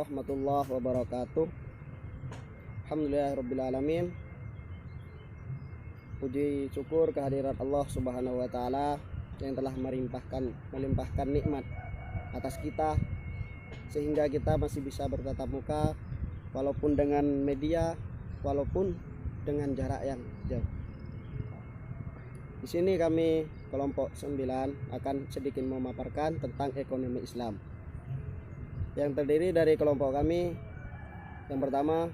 warahmatullahi wabarakatuh. Alhamdulillahirrabbilalamin. Puji syukur kehadirat Allah Subhanahu wa Ta'ala yang telah melimpahkan nikmat atas kita sehingga kita masih bisa bertatap muka walaupun dengan media, walaupun dengan jarak yang jauh. Di sini kami kelompok 9 akan sedikit memaparkan tentang ekonomi Islam yang terdiri dari kelompok kami. Yang pertama,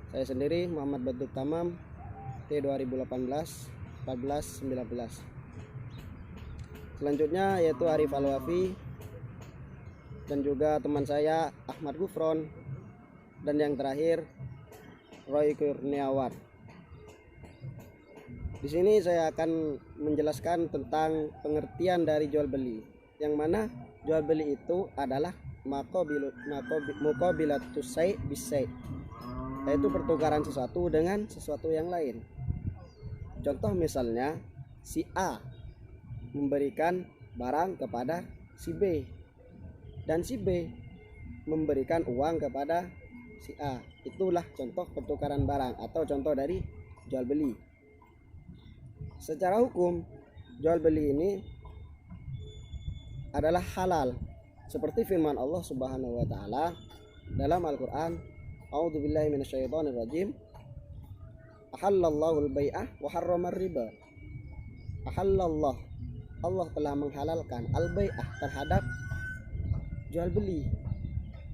saya sendiri Muhammad Badrut Tamam, T 2018 14 19. Selanjutnya yaitu Arif Alwafi dan juga teman saya Ahmad Gufron, dan yang terakhir Roy Kurniawan. Di sini saya akan menjelaskan tentang pengertian dari jual beli, yang mana jual beli itu adalah muqabilatus syai' bisyai', yaitu pertukaran sesuatu dengan sesuatu yang lain. Contoh misalnya si A memberikan barang kepada si B dan si B memberikan uang kepada si A. Itulah contoh pertukaran barang atau contoh dari jual beli. Secara hukum, jual beli ini adalah halal seperti firman Allah Subhanahu wa Ta'ala dalam Al-Qur'an, A'udzubillahi minasyaitonirrajim. Ahallallahu al-bai'ah wa harramar riba. Ahallallah, Allah telah menghalalkan al-bai'ah terhadap jual beli,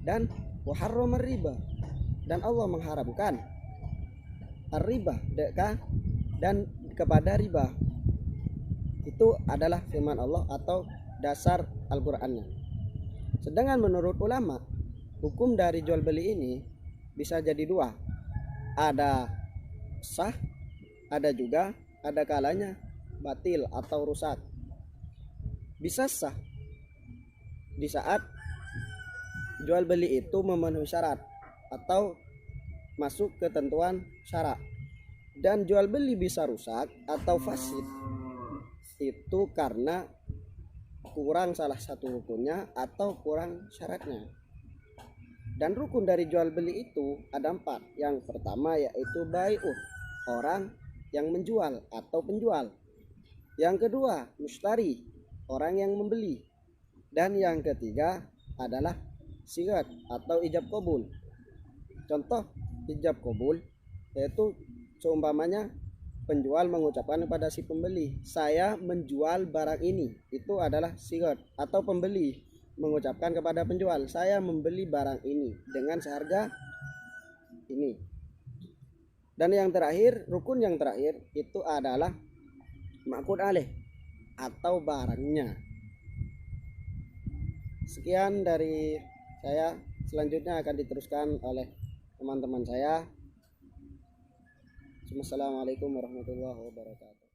dan wa harramar riba, dan Allah mengharamkan ar-riba dan kepada riba. Itu adalah firman Allah atau dasar Al-Qur'annya. Sedangkan menurut ulama, hukum dari jual beli ini bisa jadi dua. Ada sah, ada kalanya batil atau rusak. Bisa sah di saat jual beli itu memenuhi syarat atau masuk ketentuan syarak. Dan jual beli bisa rusak atau fasid itu karena kurang salah satu rukunnya atau kurang syaratnya. Dan rukun dari jual beli itu ada 4. Yang pertama yaitu bai'un, orang yang menjual atau penjual. Yang kedua mustari, orang yang membeli. Dan yang ketiga adalah sigat atau ijab qabul. Contoh ijab qabul yaitu seumpamanya penjual mengucapkan kepada si pembeli, saya menjual barang ini. Itu adalah sigat. Atau pembeli mengucapkan kepada penjual, saya membeli barang ini dengan seharga ini. Dan yang terakhir, rukun yang terakhir itu adalah ma'qud alaih atau barangnya. Sekian dari saya, selanjutnya akan diteruskan oleh teman-teman saya. Assalamualaikum warahmatullahi wabarakatuh.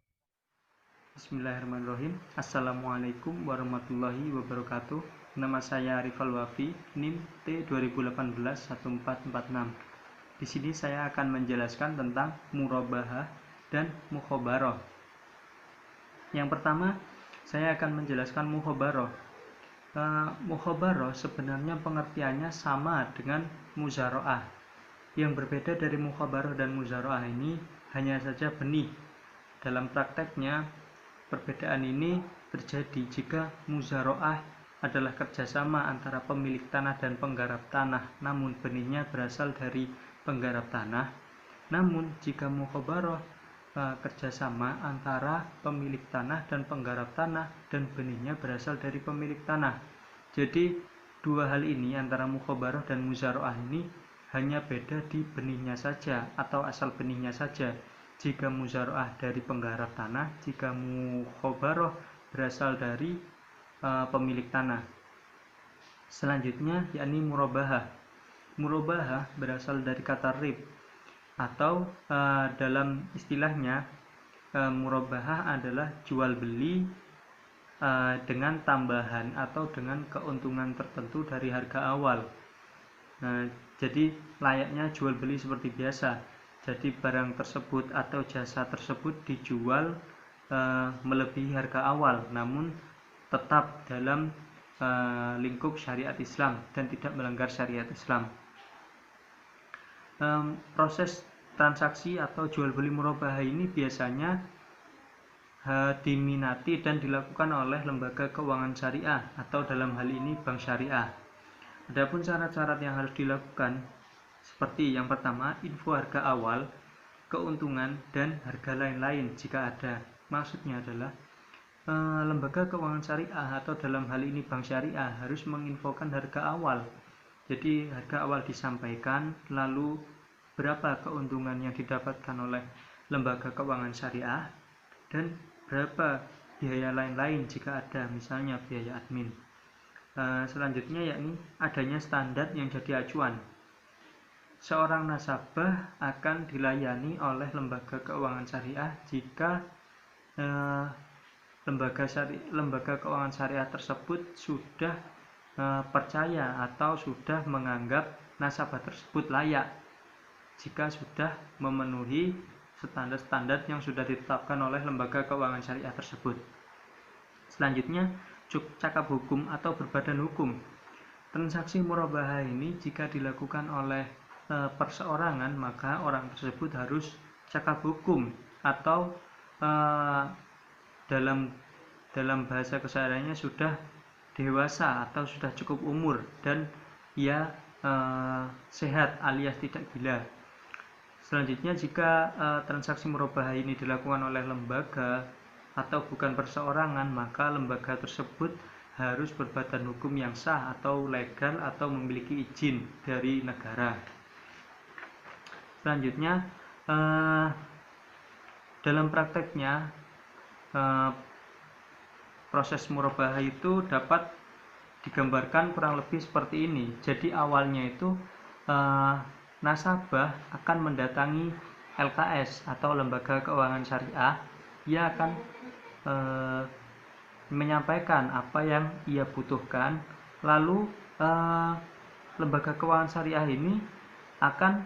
Bismillahirrahmanirrahim. Assalamualaikum warahmatullahi wabarakatuh. Nama saya Arif Alwafi, NIM T 2018-1446. Di sini saya akan menjelaskan tentang murabahah dan mukhabarah. Yang pertama, saya akan menjelaskan mukhabarah. Mukhabarah sebenarnya pengertiannya sama dengan muzara'ah. Yang berbeda dari mukhabarah dan muzara'ah ini hanya saja benih. Dalam prakteknya, perbedaan ini terjadi jika muzara'ah adalah kerjasama antara pemilik tanah dan penggarap tanah, namun benihnya berasal dari penggarap tanah. Namun jika mukhabarah kerjasama antara pemilik tanah dan penggarap tanah, dan benihnya berasal dari pemilik tanah. Jadi dua hal ini antara mukhabarah dan muzara'ah ini hanya beda di benihnya saja atau asal benihnya saja. Jika muzara'ah dari penggarap tanah, jika mukhabarah berasal dari pemilik tanah. Selanjutnya yakni murabahah. Murabahah berasal dari kata rib, atau dalam istilahnya murabahah adalah jual beli dengan tambahan atau dengan keuntungan tertentu dari harga awal. Jadi layaknya jual beli seperti biasa. Jadi barang tersebut atau jasa tersebut dijual melebihi harga awal, namun tetap dalam lingkup syariat Islam dan tidak melanggar syariat Islam. Proses transaksi atau jual beli murabahah ini biasanya diminati dan dilakukan oleh lembaga keuangan syariah atau dalam hal ini bank syariah. Adapun syarat-syarat yang harus dilakukan seperti yang pertama, info harga awal, keuntungan, dan harga lain-lain jika ada. Maksudnya adalah lembaga keuangan syariah atau dalam hal ini bank syariah harus menginfokan harga awal. Jadi harga awal disampaikan, lalu berapa keuntungan yang didapatkan oleh lembaga keuangan syariah, dan berapa biaya lain-lain jika ada, misalnya biaya admin. Selanjutnya yakni adanya standar yang jadi acuan. Seorang nasabah akan dilayani oleh lembaga keuangan syariah jika lembaga keuangan syariah tersebut sudah percaya atau sudah menganggap nasabah tersebut layak jika sudah memenuhi standar-standar yang sudah ditetapkan oleh lembaga keuangan syariah tersebut. Selanjutnya, cakap hukum atau berbadan hukum. Transaksi murabahah ini jika dilakukan oleh perseorangan, maka orang tersebut harus cakap hukum atau dalam bahasa kesehariannya sudah dewasa atau sudah cukup umur dan ia sehat alias tidak gila. Selanjutnya, jika transaksi murabahah ini dilakukan oleh lembaga atau bukan perseorangan, maka lembaga tersebut harus berbadan hukum yang sah atau legal atau memiliki izin dari negara. Selanjutnya, dalam prakteknya proses murabahah itu dapat digambarkan kurang lebih seperti ini. Jadi awalnya itu nasabah akan mendatangi LKS atau lembaga keuangan syariah. Ia akan menyampaikan apa yang ia butuhkan, lalu lembaga keuangan syariah ini akan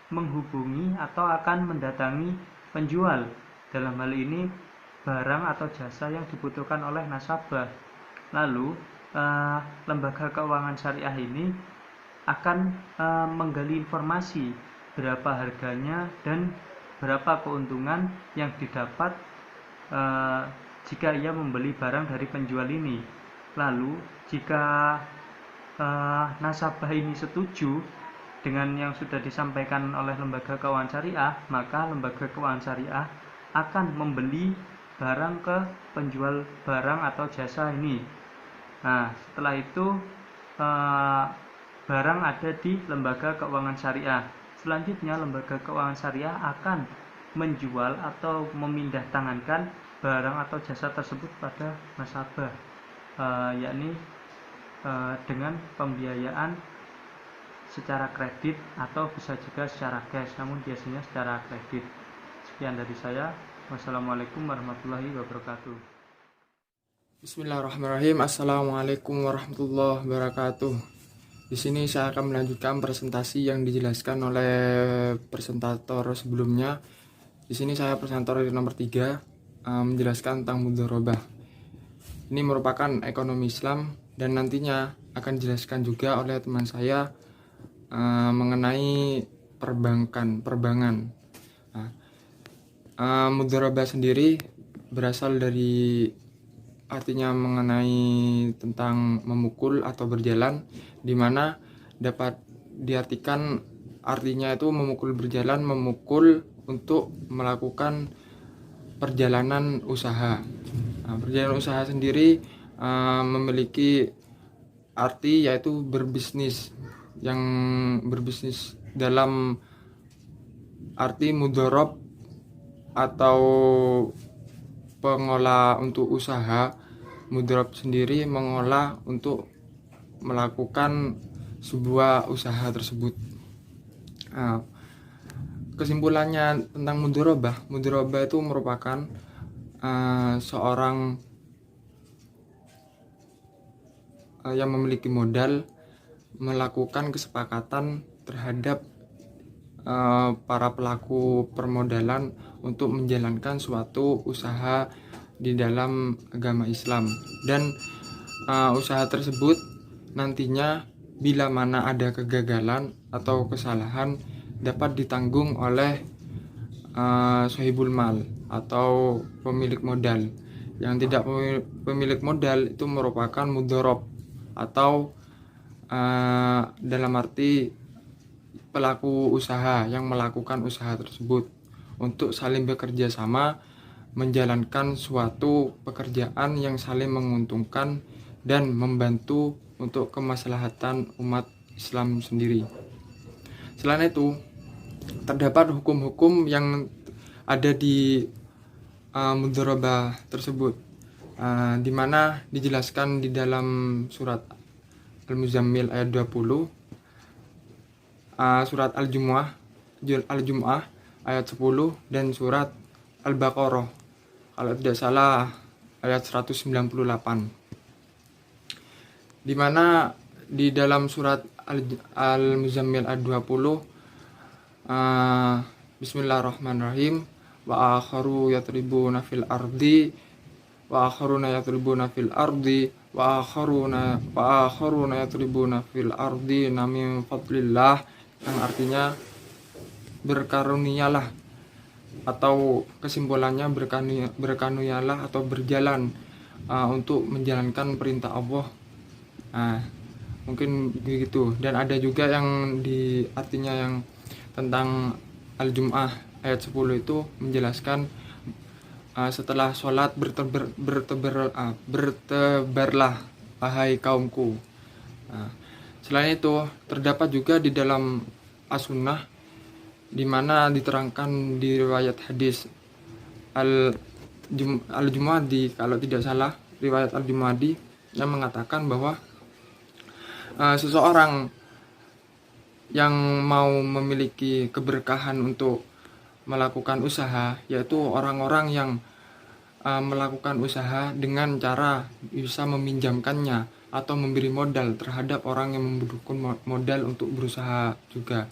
menghubungi atau akan mendatangi penjual, dalam hal ini barang atau jasa yang dibutuhkan oleh nasabah. Lalu lembaga keuangan syariah ini akan menggali informasi berapa harganya dan berapa keuntungan yang didapat jika ia membeli barang dari penjual ini. Lalu jika nasabah ini setuju dengan yang sudah disampaikan oleh lembaga keuangan syariah, maka lembaga keuangan syariah akan membeli barang ke penjual barang atau jasa ini. Nah, setelah itu barang ada di lembaga keuangan syariah. Selanjutnya, lembaga keuangan syariah akan menjual atau memindah tangankan barang atau jasa tersebut pada nasabah, yakni dengan pembiayaan secara kredit atau bisa juga secara cash, namun biasanya secara kredit. Sekian dari saya. Wassalamualaikum warahmatullahi wabarakatuh. Bismillahirrahmanirrahim. Assalamualaikum warahmatullahi wabarakatuh. Di sini saya akan melanjutkan presentasi yang dijelaskan oleh presentator sebelumnya. Di sini saya presentator nomor 3 menjelaskan tentang mudharabah. Ini merupakan ekonomi Islam dan nantinya akan dijelaskan juga oleh teman saya mengenai perbankan. Mudharabah sendiri berasal dari artinya mengenai tentang memukul atau berjalan, di mana dapat diartikan artinya itu memukul berjalan, memukul untuk melakukan perjalanan usaha. Perjalanan usaha sendiri memiliki arti yaitu berbisnis, yang berbisnis dalam arti mudharab atau pengolah untuk usaha. Mudharab sendiri mengolah untuk melakukan sebuah usaha tersebut. Kesimpulannya tentang mudharabah itu merupakan seorang yang memiliki modal melakukan kesepakatan terhadap para pelaku permodalan untuk menjalankan suatu usaha di dalam agama Islam, dan usaha tersebut nantinya bila mana ada kegagalan atau kesalahan dapat ditanggung oleh sahibul mal atau pemilik modal. Yang tidak pemilik modal itu merupakan mudhorob atau dalam arti pelaku usaha yang melakukan usaha tersebut untuk saling bekerja sama menjalankan suatu pekerjaan yang saling menguntungkan dan membantu untuk kemaslahatan umat Islam sendiri. Selain itu, terdapat hukum-hukum yang ada di mudharabah tersebut, di mana dijelaskan di dalam surat Al-Muzammil ayat 20, surat Al-Jumu'ah ayat 10, dan surat Al-Baqarah kalau tidak salah ayat 198, di mana di dalam surat Al-Muzammil ayat 20, Bismillahirrahmanirrahim, wa akharu yatribuna fil ardi wa akharuna yatribuna fil ardi wa akharuna yatribuna fil ardi min fadlillah, yang artinya berkarunialah, atau kesimpulannya berkarunialah atau berjalan untuk menjalankan perintah Allah. Mungkin begitu. Dan ada juga yang di artinya yang tentang Al-Jum'ah ayat 10 itu menjelaskan setelah sholat bertebarlah wahai kaumku. Selain itu terdapat juga di dalam as-sunnah, di mana diterangkan di riwayat hadis Al-Jumadi, kalau tidak salah riwayat Al-Jumadi, yang mengatakan bahwa seseorang yang mau memiliki keberkahan untuk melakukan usaha, yaitu orang-orang yang melakukan usaha dengan cara bisa meminjamkannya atau memberi modal terhadap orang yang membutuhkan modal untuk berusaha juga.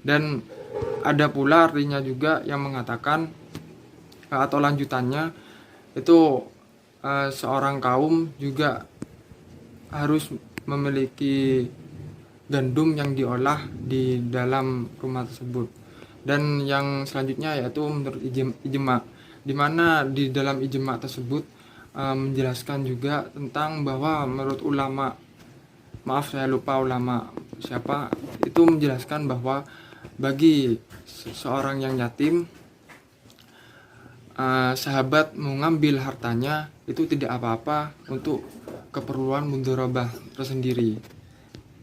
Dan ada pula artinya juga yang mengatakan atau lanjutannya itu seorang kaum juga harus memiliki gandum yang diolah di dalam rumah tersebut. Dan yang selanjutnya yaitu menurut ijma, di mana di dalam ijma tersebut menjelaskan juga tentang bahwa menurut ulama, maaf saya lupa ulama siapa, itu menjelaskan bahwa bagi seorang yang yatim, sahabat mengambil hartanya itu tidak apa-apa untuk keperluan mudharabah tersendiri.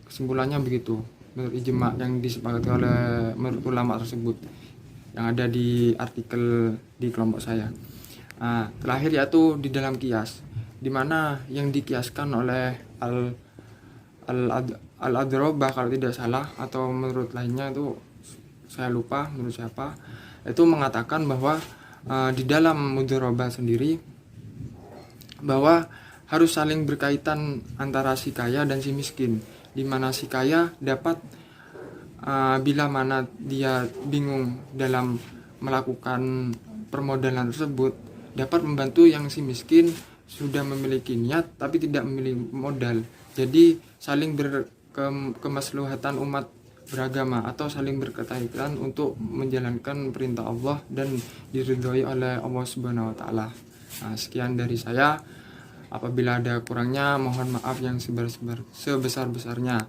Kesimpulannya begitu menurut ijma yang disepakati oleh menurut ulama tersebut yang ada di artikel di kelompok saya. Terakhir yaitu di dalam kias, di mana yang dikiaskan oleh Al-Adrobah kalau tidak salah, atau menurut lainnya itu saya lupa menurut siapa, itu mengatakan bahwa di dalam mudharabah sendiri bahwa harus saling berkaitan antara si kaya dan si miskin, di mana si kaya dapat bila mana dia bingung dalam melakukan permodalan tersebut dapat membantu yang si miskin sudah memiliki niat tapi tidak memiliki modal. Jadi saling berkemaslahatan umat beragama atau saling berkaitan untuk menjalankan perintah Allah dan diridhoi oleh Allah Subhanahu wa taala. Sekian dari saya. Apabila ada kurangnya mohon maaf yang sebesar-besarnya.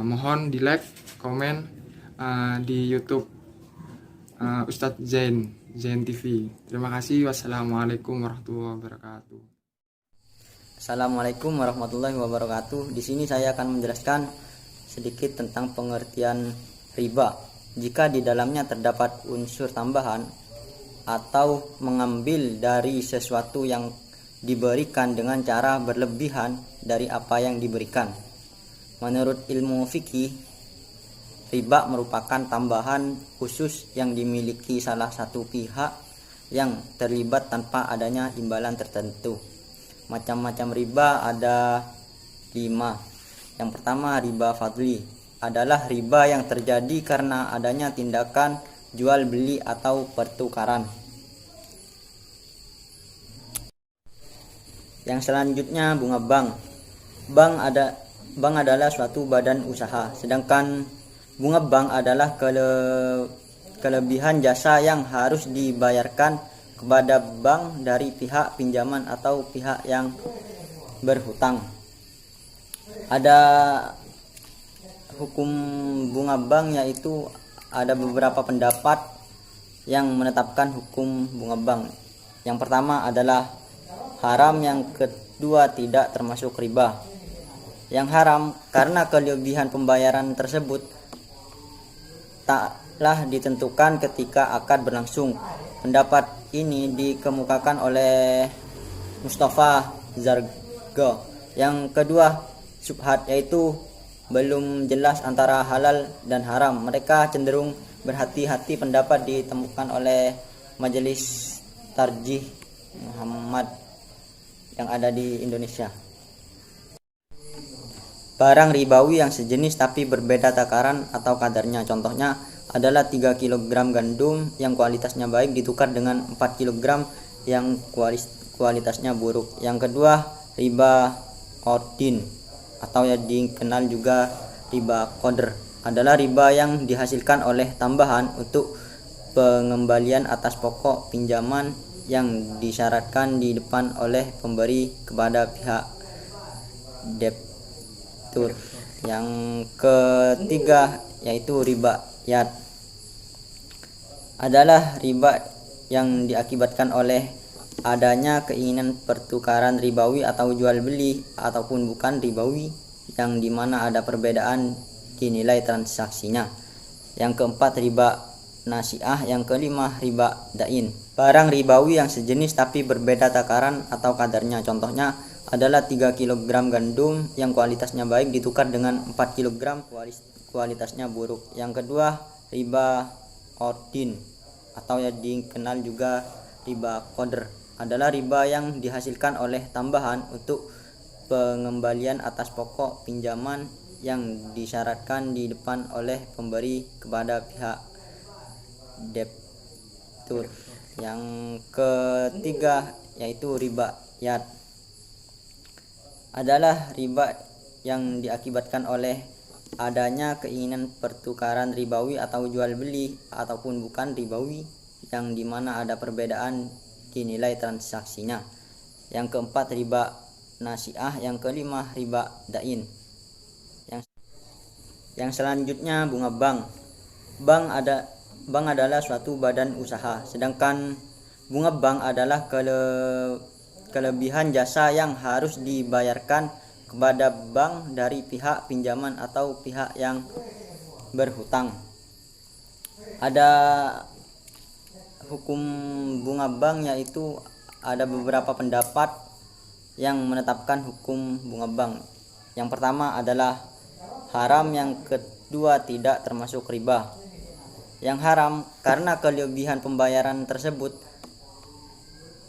Mohon di like, komen di YouTube Ustadz Zain TV. Terima kasih. Wassalamualaikum warahmatullahi wabarakatuh. Assalamualaikum warahmatullahi wabarakatuh. Di sini saya akan menjelaskan sedikit tentang pengertian riba. Jika di dalamnya terdapat unsur tambahan atau mengambil dari sesuatu yang diberikan dengan cara berlebihan dari apa yang diberikan. Menurut ilmu fikih, riba merupakan tambahan khusus yang dimiliki salah satu pihak yang terlibat tanpa adanya imbalan tertentu. Macam-macam riba ada 5. Yang pertama, riba fadli adalah riba yang terjadi karena adanya tindakan jual beli atau pertukaran. Yang selanjutnya bunga bank. Bank adalah suatu badan usaha, sedangkan bunga bank adalah kelebihan jasa yang harus dibayarkan kepada bank dari pihak pinjaman atau pihak yang berhutang. Ada hukum bunga bank, yaitu ada beberapa pendapat yang menetapkan hukum bunga bank. Yang pertama adalah haram, yang kedua tidak termasuk riba. Yang haram karena kelebihan pembayaran tersebut taklah ditentukan ketika akad berlangsung. Pendapat ini dikemukakan oleh Mustafa Zargo. Yang kedua syubhat, yaitu belum jelas antara halal dan haram. Mereka cenderung berhati-hati. Pendapat ditemukan oleh Majelis Tarjih Muhammad yang ada di Indonesia. Barang ribawi yang sejenis tapi berbeda takaran atau kadarnya, contohnya adalah 3 kg gandum yang kualitasnya baik ditukar dengan 4 kg yang kualitasnya buruk. Yang kedua, riba ordin atau yang dikenal juga riba qadr adalah riba yang dihasilkan oleh tambahan untuk pengembalian atas pokok pinjaman yang disyaratkan di depan oleh pemberi kepada pihak debitur. Yang ketiga yaitu riba yad adalah riba yang diakibatkan oleh adanya keinginan pertukaran ribawi atau jual beli ataupun bukan ribawi, yang dimana ada perbedaan di nilai transaksinya. Yang keempat riba nasiah. Yang kelima riba dain. Barang ribawi yang sejenis tapi berbeda takaran atau kadarnya, contohnya adalah 3 kg gandum yang kualitasnya baik ditukar dengan 4 kg kualitasnya buruk. Yang kedua, riba ordin atau yang dikenal juga riba qadr adalah riba yang dihasilkan oleh tambahan untuk pengembalian atas pokok pinjaman yang disyaratkan di depan oleh pemberi kepada pihak debitur. Yang ketiga yaitu riba yad adalah riba yang diakibatkan oleh adanya keinginan pertukaran ribawi atau jual beli ataupun bukan ribawi, yang dimana ada perbedaan di nilai transaksinya. Yang keempat riba nasiah. Yang kelima riba dain. Yang selanjutnya bunga bank. Bank adalah suatu badan usaha, sedangkan bunga bank adalah kelebihan jasa yang harus dibayarkan kepada bank dari pihak pinjaman atau pihak yang berhutang. Ada hukum bunga bank, yaitu ada beberapa pendapat yang menetapkan hukum bunga bank. Yang pertama adalah haram, yang kedua tidak termasuk riba. Yang haram karena kelebihan pembayaran tersebut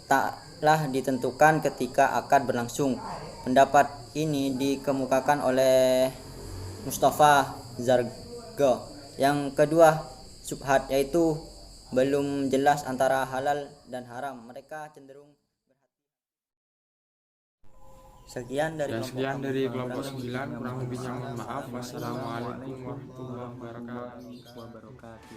taklah ditentukan ketika akad berlangsung. Pendapat ini dikemukakan oleh Mustafa Zargo. Yang kedua syubhat, yaitu belum jelas antara halal dan haram. Mereka cenderung Sekian dari kelompok 9, kurang lebihnya mohon maaf. Wassalamualaikum warahmatullahi wabarakatuh.